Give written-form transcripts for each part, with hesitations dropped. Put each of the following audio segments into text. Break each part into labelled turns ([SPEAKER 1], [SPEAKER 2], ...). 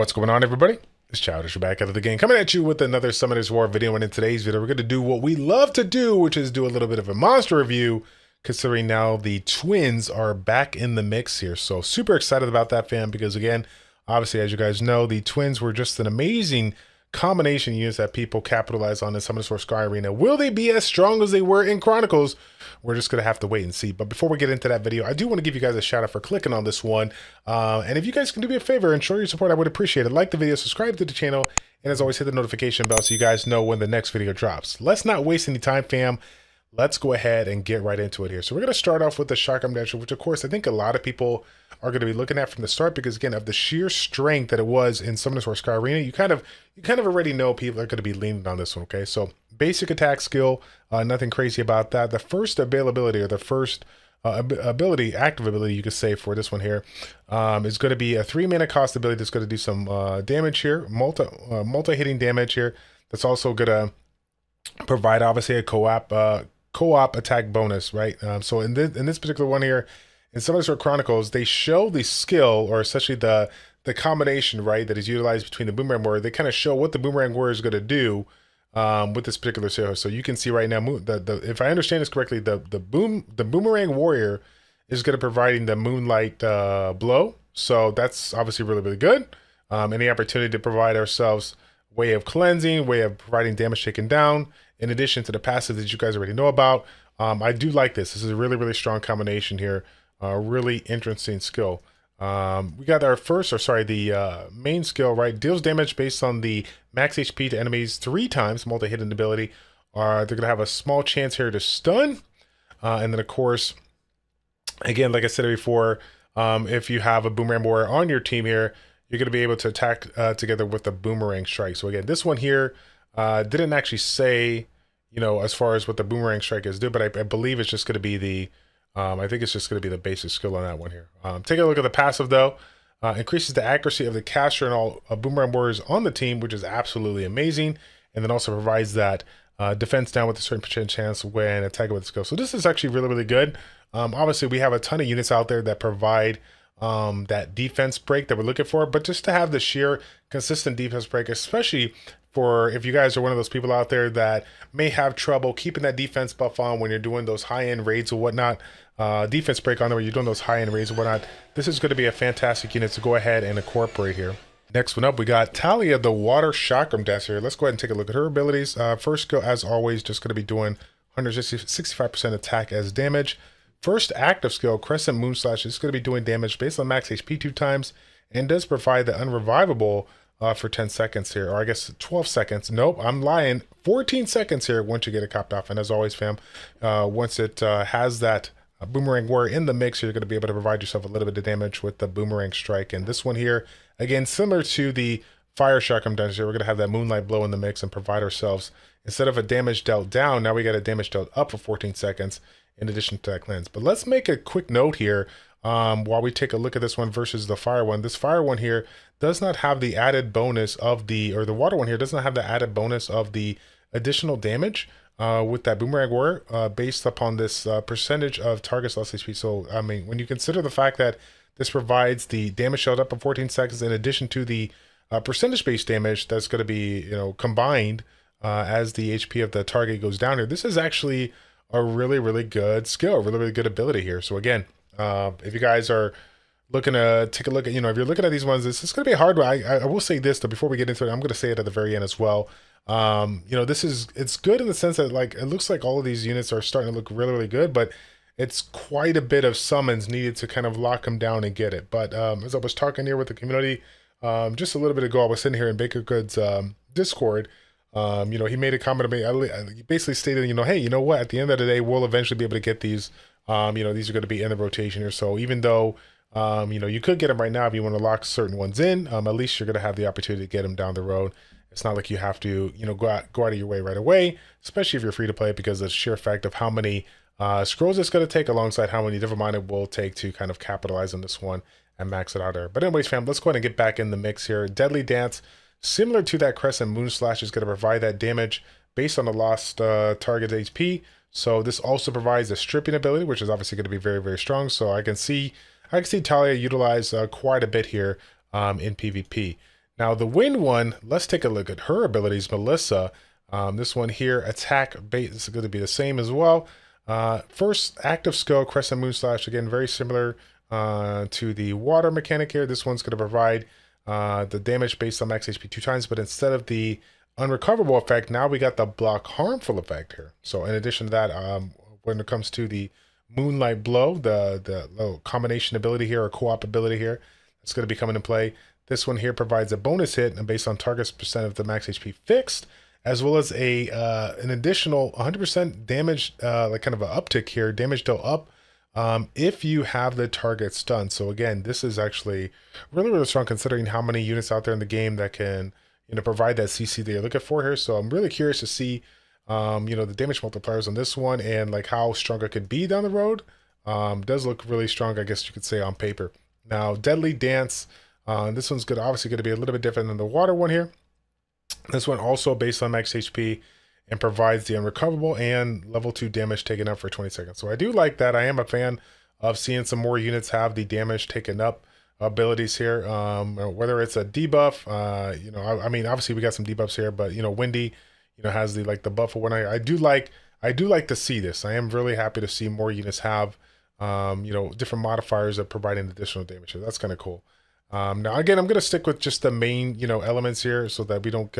[SPEAKER 1] What's going on, everybody? It's Childish back out of the game, coming at you with another Summoners War video. And in today's video, we're going to do what we love to do, which is do a little bit of a monster review, considering now the twins are back in the mix here. So super excited about that, fam, because again, obviously, as you guys know, the twins were just an amazing combination units that people capitalize on in Summoners War Sky Arena. Will they be as strong as they were in Chronicles? We're just going to have to wait and see. But before we get into that video, I do want to give you guys a shout out for clicking on this one. And if you guys can do me a favor and show your support, I would appreciate it. Like the video, subscribe to the channel, and as always, hit the notification bell so you guys know when the next video drops. Let's not waste any time, fam. Let's go ahead and get right into it here. So we're going to start off with the Chakram Dasher, which of course I think a lot of people are going to be looking at from the start, because again, of the sheer strength that it was in Summoners War Sky Arena, you kind of already know people are going to be leaning on this one. Okay, so basic attack skill, nothing crazy about that. The first availability, or the first ability, active ability you could say for this one here, is going to be a 3-mana cost ability that's going to do some damage here, multi-hitting damage here. That's also going to provide obviously a co-op attack bonus, right? So in this particular one here, in Summoners War Chronicles, they show the skill, or essentially the combination, right, that is utilized between the Boomerang Warrior. They kind of show what the Boomerang Warrior is going to do with this particular skill. So you can see right now, if I understand this correctly, the Boomerang Warrior is going to providing the Moonlight blow. So that's obviously really, really good. Any opportunity to provide ourselves way of cleansing, way of providing damage taken down, in addition to the passive that you guys already know about. I do like this. This is a really, really strong combination here. Really interesting skill. We got our the main skill, right? Deals damage based on the max HP to enemies 3 times, multi-hidden ability. They're going to have a small chance here to stun. And then, of course, again, like I said before, if you have a Boomerang Warrior on your team here, you're going to be able to attack together with the Boomerang Strike. So again, this one here didn't actually say, as far as what the Boomerang Strike is do, but I believe it's just going to be the I think it's just going to be the basic skill on that one here. Take a look at the passive, though. Increases the accuracy of the caster and all Boomerang Warriors on the team, which is absolutely amazing. And then also provides that defense down with a certain percent chance when attacking with the skill. So this is actually really, really good. Obviously, we have a ton of units out there that provide that defense break that we're looking for. But just to have the sheer consistent defense break, especially for if you guys are one of those people out there that may have trouble keeping that defense buff on when you're doing those high-end raids or whatnot, defense break on there when you're doing those high-end raids or whatnot, this is going to be a fantastic unit to go ahead and incorporate here. Next one up, we got Talia, the Water Chakram Dancer. Let's go ahead and take a look at her abilities. First skill, as always, just going to be doing 165% attack as damage. First active skill, Crescent Moon Slash, is going to be doing damage based on max HP 2 times, and does provide the unrevivable for 10 seconds here, or I guess 12 seconds. Nope, I'm lying. 14 seconds here once you get it copped off. And as always, fam, once it has that Boomerang Warrior in the mix, you're going to be able to provide yourself a little bit of damage with the Boomerang Strike. And this one here, again, similar to the Fire Chakram Dancer, we're going to have that Moonlight Blow in the mix and provide ourselves, instead of a damage dealt down, now we got a damage dealt up for 14 seconds in addition to that cleanse. But let's make a quick note here while we take a look at this one versus the Fire one. This Fire one here does not have the added bonus of the, or the Water one here does not have the added bonus of the additional damage with that Boomerang Warrior based upon this percentage of target's lost HP. So, I mean, when you consider the fact that this provides the damage dealt up for 14 seconds in addition to the percentage-based damage that's going to be, combined as the HP of the target goes down here, this is actually a really, really good skill, really, really good ability here. So again, if you guys are looking to take a look at, if you're looking at these ones, this is going to be a hard one. I will say this, though, before we get into it, I'm going to say it at the very end as well. It's good in the sense that, like, it looks like all of these units are starting to look really, really good, but it's quite a bit of summons needed to kind of lock them down and get it. But as I was talking here with the community just a little bit ago, I was sitting here in Baker Good's Discord. He made a comment to me. He basically stated, hey, you know what? At the end of the day, we'll eventually be able to get these. These are going to be in the rotation here. So even though, you could get them right now if you want to lock certain ones in, at least you're going to have the opportunity to get them down the road. It's not like you have to, go out of your way right away, especially if you're free to play, because of the sheer fact of how many scrolls it's going to take alongside how many different mana it will take to kind of capitalize on this one and max it out there. But anyways, fam, let's go ahead and get back in the mix here. Deadly Dance, similar to that Crescent Moon Slash, is going to provide that damage based on the lost target's HP. So this also provides a stripping ability, which is obviously going to be very, very strong. So I can see Talia utilize quite a bit here in PvP. Now the wind one, let's take a look at her abilities, Melissa. This one here, attack bait, is going to be the same as well. First active skill, Crescent Moon Slash, again, very similar to the water mechanic here. This one's going to provide the damage based on max HP 2 times, but instead of the unrecoverable effect, now we got the block harmful effect here. So in addition to that, when it comes to the Moonlight Blow, the little combination ability here, or co-op ability here, it's going to be coming into play. This one here provides a bonus hit and based on target's percent of the max HP fixed, as well as a an additional 100% damage, like kind of an uptick here, damage dealt up, if you have the target stunned. So again, this is actually really, really strong considering how many units out there in the game that can, you know, provide that CC that you're looking for here. So I'm really curious to see, you know, the damage multipliers on this one and like how strong it could be down the road. Does look really strong, I guess you could say, on paper. Now, Deadly Dance, this one's obviously going to be a little bit different than the water one here. This one also based on max HP and provides the unrecoverable and level 2 damage taken up for 20 seconds. So I do like that. I am a fan of seeing some more units have the damage taken up abilities here. Whether it's a debuff, you know, I mean, obviously we got some debuffs here, but you know, Windy, you know, has the like the buff of when I do like to see this. I am really happy to see more units have you know, different modifiers of providing additional damage. So that's kind of cool. Now, again, I'm going to stick with just the main, you know, elements here so that we don't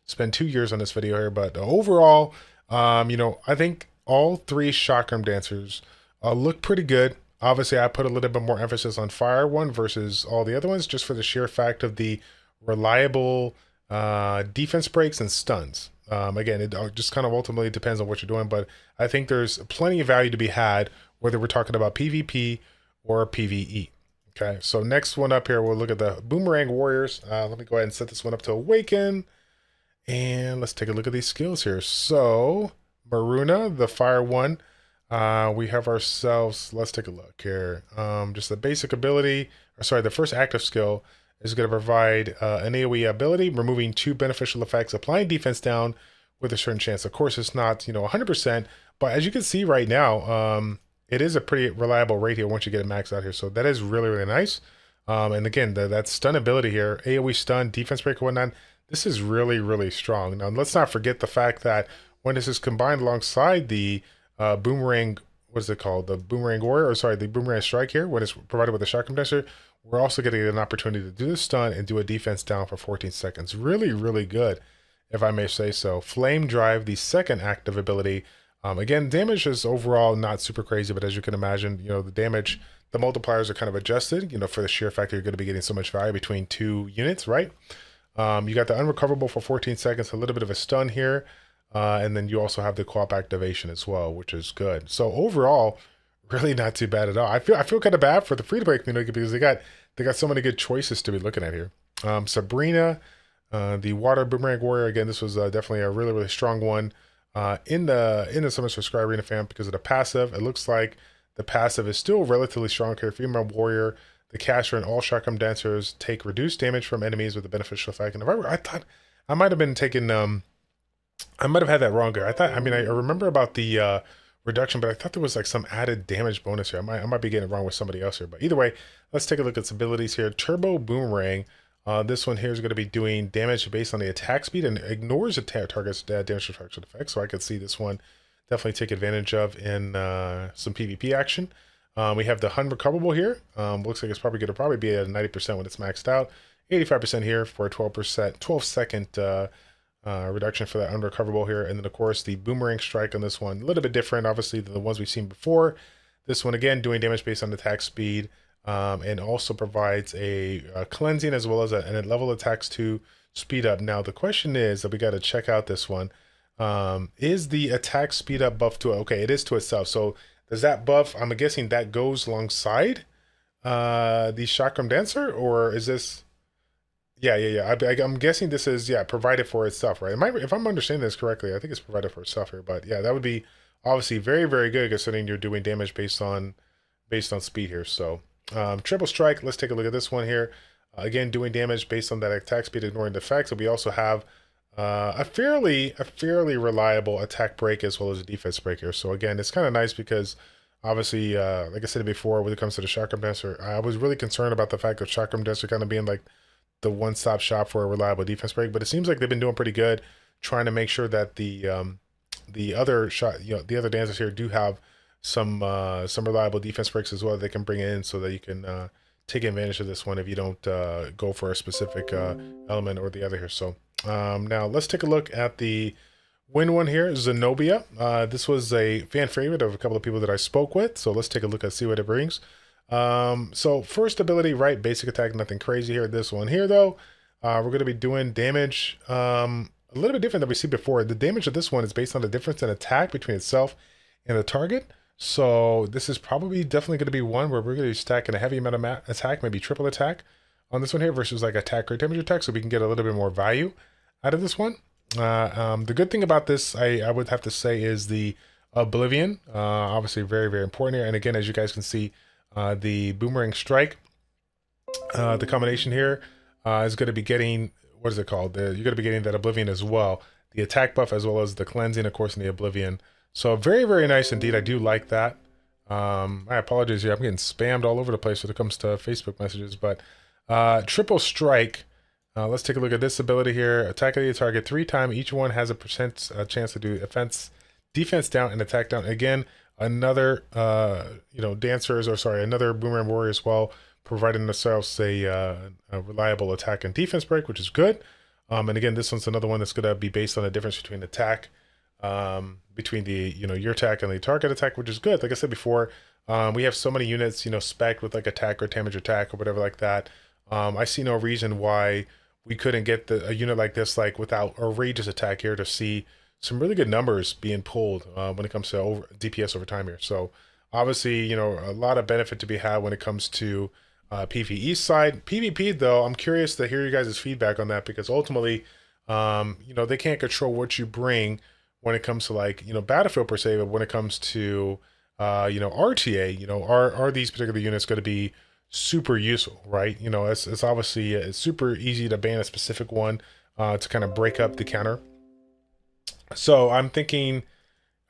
[SPEAKER 1] spend 2 years on this video here. But overall, you know, I think all 3 Chakram dancers look pretty good. Obviously, I put a little bit more emphasis on Fire one versus all the other ones just for the sheer fact of the reliable defense breaks and stuns. Again, it just kind of ultimately depends on what you're doing, but I think there's plenty of value to be had, whether we're talking about PvP or PvE. Okay, so next one up here, we'll look at the Boomerang Warriors. Let me go ahead and set this one up to Awaken. And let's take a look at these skills here. So, Maruna, the Fire one, we have ourselves, let's take a look here. Just the basic ability, or sorry, the first active skill is going to provide an AoE ability, removing 2 beneficial effects, applying defense down with a certain chance. Of course, it's not, you know, 100%, but as you can see right now, it is a pretty reliable rate here once you get it maxed out here. So that is really, really nice. And again, that stun ability here, AoE stun, defense break, and whatnot, this is really, really strong. Now, let's not forget the fact that when this is combined alongside the Boomerang, what is it called? The Boomerang Warrior, or sorry, the Boomerang Strike here, when it's provided with the Chakram Dancer, we're also getting an opportunity to do the stun and do a defense down for 14 seconds. Really, really good, if I may say so. Flame Drive, the second active ability. Again, damage is overall not super crazy, but as you can imagine, you know, the damage, the multipliers are kind of adjusted, you know, for the sheer fact that you're going to be getting so much value between 2 units, right? You got the unrecoverable for 14 seconds, a little bit of a stun here, and then you also have the co-op activation as well, which is good. So overall, really not too bad at all. I feel kind of bad for the free-to-play community because they got so many good choices to be looking at here. Sabrina, the Water Boomerang Warrior, again, this was definitely a really, really strong one. In the Summon Subscribe Arena fan because of the passive. It looks like the passive is still relatively strong here. Female Warrior, the caster, and all Chakram dancers take reduced damage from enemies with a beneficial effect. And if I thought I might have been taking, I might have had that wrong here. I mean, I remember about the reduction, but I thought there was like some added damage bonus here. I might be getting it wrong with somebody else here. But either way, let's take a look at its abilities here. Turbo Boomerang. This one here is going to be doing damage based on the attack speed and ignores the target's damage reduction effect. So I could see this one definitely take advantage of in some PvP action. We have the unrecoverable here. Looks like it's probably going to be at 90% when it's maxed out. 85% here for a 12-second reduction for that unrecoverable here. And then of course the Boomerang Strike on this one, a little bit different obviously than the ones we've seen before. This one again doing damage based on attack speed. And also provides a cleansing as well as a level attacks to speed up. Now the question is that we got to check out this one. Is the attack speed up buff to okay? It is to itself. So does that buff? I'm guessing that goes alongside the Chakram Dancer, or is this? Yeah. I'm guessing this is provided for itself, right? If I'm understanding this correctly, I think it's provided for itself here. But yeah, that would be obviously very, very good considering you're doing damage based on speed here. So. Triple Strike, let's take a look at this one here. Again, doing damage based on that attack speed, ignoring the effects. So we also have a fairly reliable attack break as well as a defense break here. So again, it's kind of nice because obviously, like I said before, when it comes to the Chakram Dancer, I was really concerned about the fact of Chakram Dancer kind of being like the one-stop shop for a reliable defense break, but it seems like they've been doing pretty good trying to make sure that the other shot, the other dancers here do have some reliable defense breaks as well that they can bring in so that you can take advantage of this one if you don't go for a specific element or the other here. So now let's take a look at the win one here, Zenobia. This was a fan favorite of a couple of people that I spoke with. So let's take a look and see what it brings. So first ability, right? Basic attack, nothing crazy here. This one here though, we're going to be doing damage a little bit different than we see before. The damage of this one is based on the difference in attack between itself and the target. So this is probably definitely going to be one where we're going to be stacking a heavy amount of attack, maybe triple attack on this one here versus like attack or damage attack, so we can get a little bit more value out of this one. The good thing about this, I would have to say, is the Oblivion. Obviously very, very important here. And again, as you guys can see, the Boomerang Strike, the combination here is going to be getting, what is it called? You're going to be getting that Oblivion as well. The attack buff as well as the cleansing, of course, in the Oblivion. So very, very nice indeed. I do like that. I apologize here. I'm getting spammed all over the place when it comes to Facebook messages. But triple strike. Let's take a look at this ability here. Attack the target 3 times. Each one has a % chance to do defense down and attack down. Again, another another Boomerang warrior as well, providing themselves a reliable attack and defense break, which is good. And again, this one's another one that's going to be based on the difference between attack, between the your attack and the target attack, which is good. Like I said before, we have so many units spec'd with like attack or damage attack or whatever like that. I see no reason why we couldn't get a unit like this without outrageous attack here to see some really good numbers being pulled when it comes to DPS over time here. So obviously a lot of benefit to be had when it comes to PvE side. PvP though, I'm curious to hear you guys' feedback on that, because ultimately they can't control what you bring when it comes to Battlefield per se, but when it comes to RTA, are these particular units going to be super useful, right? It's obviously it's super easy to ban a specific one to kind of break up the counter. So I'm thinking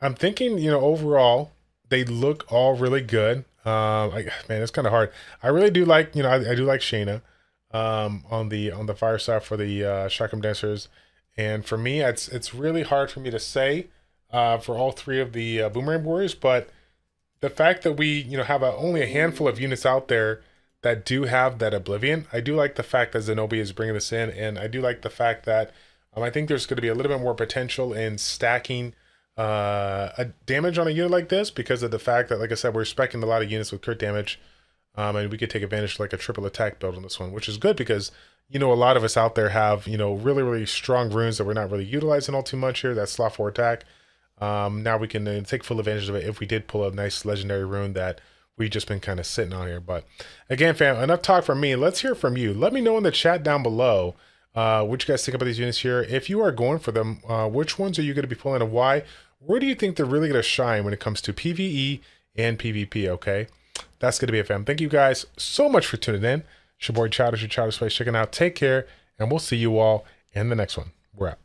[SPEAKER 1] overall they look all really good. Man, it's kind of hard. I really do like I do like Shayna on the fire side for the Chakram dancers. And for me, it's really hard for me to say for all 3 of the Boomerang warriors, but the fact that we have only a handful of units out there that do have that Oblivion, I do like the fact that Zenobia is bringing this in, and I do like the fact that I think there's going to be a little bit more potential in stacking a damage on a unit like this, because of the fact that, like I said, we're speccing a lot of units with crit damage, and we could take advantage of like a triple attack build on this one, which is good because a lot of us out there have really, really strong runes that we're not really utilizing all too much here. That slot 4 attack. Now we can take full advantage of it if we did pull a nice legendary rune that we've just been kind of sitting on here. But again, fam, enough talk from me. Let's hear from you. Let me know in the chat down below what you guys think about these units here. If you are going for them, which ones are you going to be pulling and why? Where do you think they're really going to shine when it comes to PvE and PvP? Okay, that's going to be it, fam. Thank you guys so much for tuning in. It's your boy Childish, your ChildishPlays checking out. Take care, and we'll see you all in the next one. We're out.